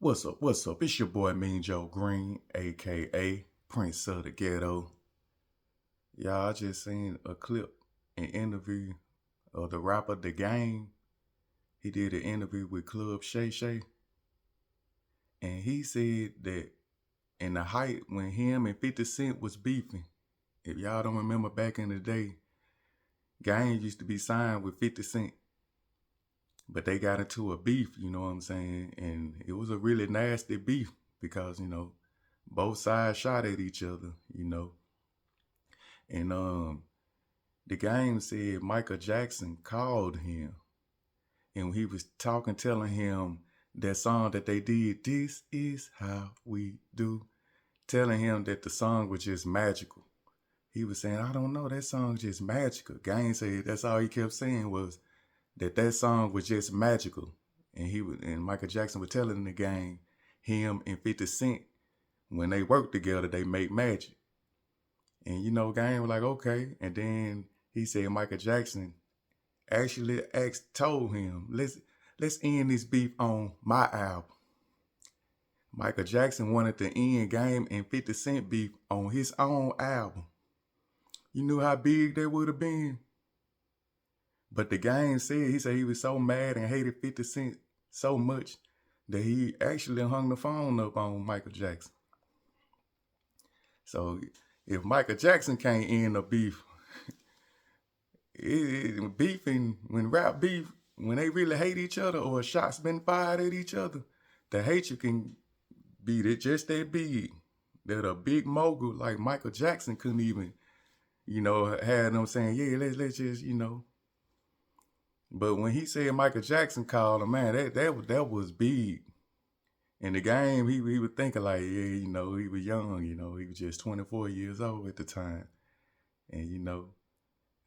What's up? What's up? It's your boy Mean Joe Green, aka Prince of the Ghetto. Y'all, I just seen a clip, an interview of the rapper The Game. He did an interview with Club Shay Shay, and he said that in the height when him and 50 Cent was beefing, if y'all don't remember back in the day, Game used to be signed with 50 Cent, but they got into a beef, you know what I'm saying? And it was a really nasty beef because, both sides shot at each other. And the Game said Michael Jackson called him and he was talking, telling him that song that they did, This Is How We Do, telling him that the song was just magical. He was saying, I don't know, that song's just magical. Game said that's all he kept saying was that song was just magical. And Michael Jackson was telling the Game, him and 50 Cent, when they worked together, they make magic. And Game was like, okay. And then he said Michael Jackson actually told him, let's end this beef on my album. Michael Jackson wanted to end Game and 50 Cent beef on his own album. You knew how big that would have been? But the Game said, he said he was so mad and hated 50 Cent so much that he actually hung the phone up on Michael Jackson. So if Michael Jackson can't end a beef, beefing, when rap beef, when they really hate each other or shots been fired at each other, the hatred can be just that big that a big mogul like Michael Jackson couldn't even, have them saying, yeah, let's just, But when he said Michael Jackson called him, man, that was big. In the Game, he was thinking like, yeah, he was young, he was just 24 years old at the time. And,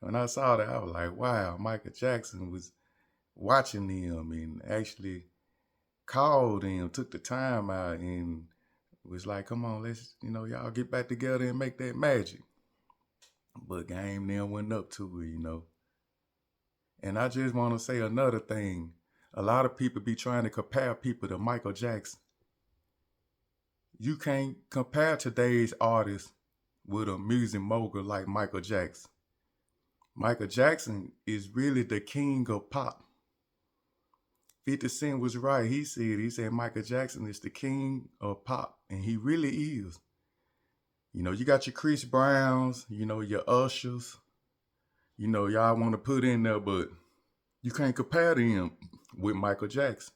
when I saw that, I was like, wow, Michael Jackson was watching them and actually called him, took the time out and was like, come on, let's, y'all get back together and make that magic. But Game then went up to it. And I just want to say another thing. A lot of people be trying to compare people to Michael Jackson. You can't compare today's artist with a music mogul like Michael Jackson. Michael Jackson is really the king of pop. 50 Cent was right. He said Michael Jackson is the king of pop, and he really is. You got your Chris Browns, your Ushers, y'all want to put in there, but you can't compare them with Michael Jackson.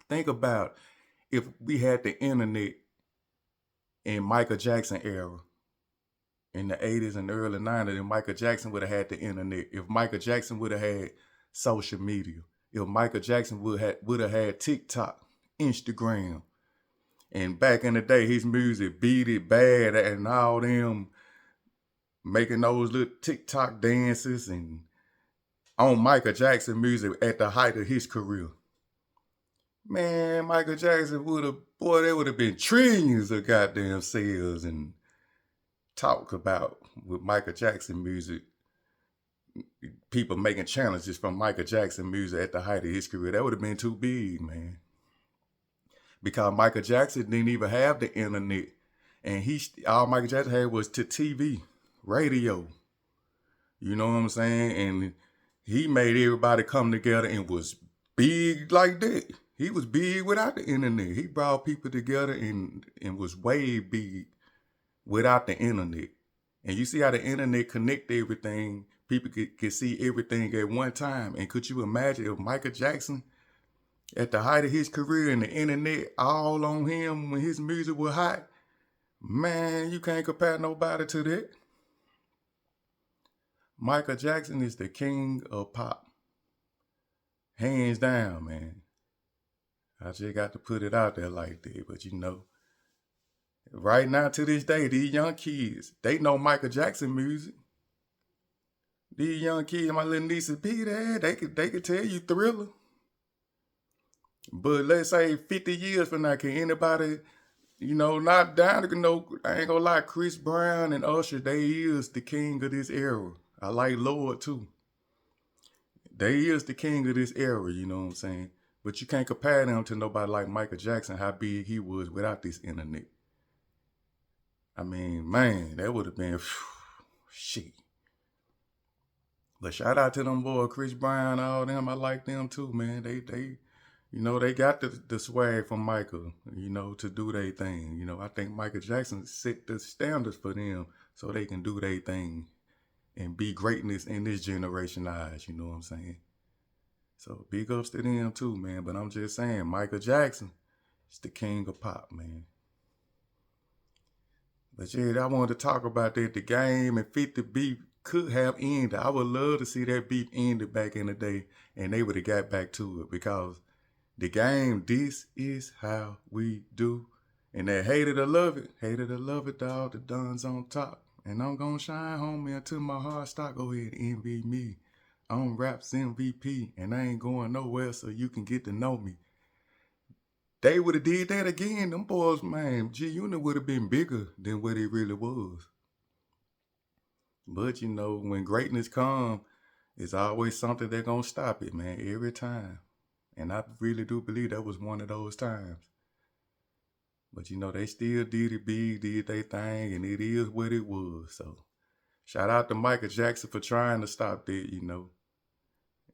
Think about if we had the internet in Michael Jackson era, in the 80s and early 90s, and Michael Jackson would have had the internet. If Michael Jackson would have had social media. If Michael Jackson would have had TikTok, Instagram. And back in the day, his music Beat It, Bad, and all them making those little TikTok dances and on Michael Jackson music at the height of his career. Man, Michael Jackson there would have been trillions of goddamn sales and talk about with Michael Jackson music. People making challenges from Michael Jackson music at the height of his career. That would have been too big, man. Because Michael Jackson didn't even have the internet. And all Michael Jackson had was to TV, radio. You know what I'm saying? And he made everybody come together and was big like that. He was big without the internet. He brought people together and was way big without the internet. And you see how the internet connect everything. People could see everything at one time. And could you imagine if Michael Jackson, at the height of his career and the internet all on him when his music was hot? Man, you can't compare nobody to that. Michael Jackson is the king of pop. Hands down, man. I just got to put it out there like that. But right now to this day, these young kids, they know Michael Jackson music. These young kids, my little niece and Peter, they could tell you Thriller. But let's say 50 years from now, can anybody, not down to I ain't gonna lie, Chris Brown and Usher, they is the king of this era. I like Lord too. They is the king of this era, you know what I'm saying? But you can't compare them to nobody like Michael Jackson, how big he was without this internet. I mean, man, that would have been shit. But shout out to them boys, Chris Brown, all them. I like them too, man. They got the swag from Michael, to do their thing. I think Michael Jackson set the standards for them so they can do their thing and be greatness in this generation eyes. You know what I'm saying? So big ups to them too, man. But I'm just saying, Michael Jackson is the king of pop, man. But yeah, I wanted to talk about that. The game and 50 beef could have ended. I would love to see that beef ended back in the day and they would have got back to it because the game, this is how we do. And that hated or love it, dog. The Don's on top. And I'm gonna shine, homie, until my heart stop. Go ahead and envy me. I'm Raps MVP, and I ain't going nowhere so you can get to know me. They would have did that again. Them boys, man, G-Unit would have been bigger than what it really was. But, when greatness come, it's always something that gonna stop it, man, every time. And I really do believe that was one of those times. But, they still did it big, did their thing, and it is what it was. So, shout out to Michael Jackson for trying to stop that,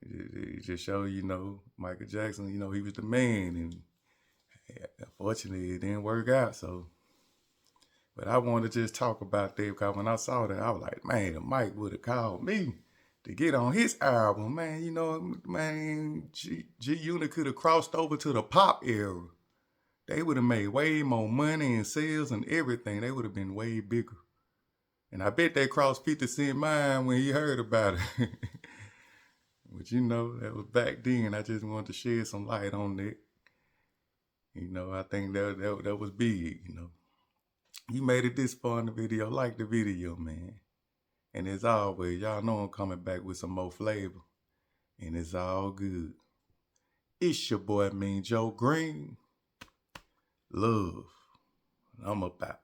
It just show, Michael Jackson, he was the man. And unfortunately, it didn't work out. So, but I wanted to just talk about that because when I saw that, I was like, man, Mike would have called me to get on his album, man. G-Unit could have crossed over to the pop era. They would have made way more money and sales and everything. They would have been way bigger. And I bet they crossed 50 Cent mind when he heard about it. But that was back then. I just wanted to shed some light on that. I think that was big, You made it this far in the video. Like the video, man. And as always, y'all know I'm coming back with some more flavor. And it's all good. It's your boy, Mean Joe Green. Love. I'm about.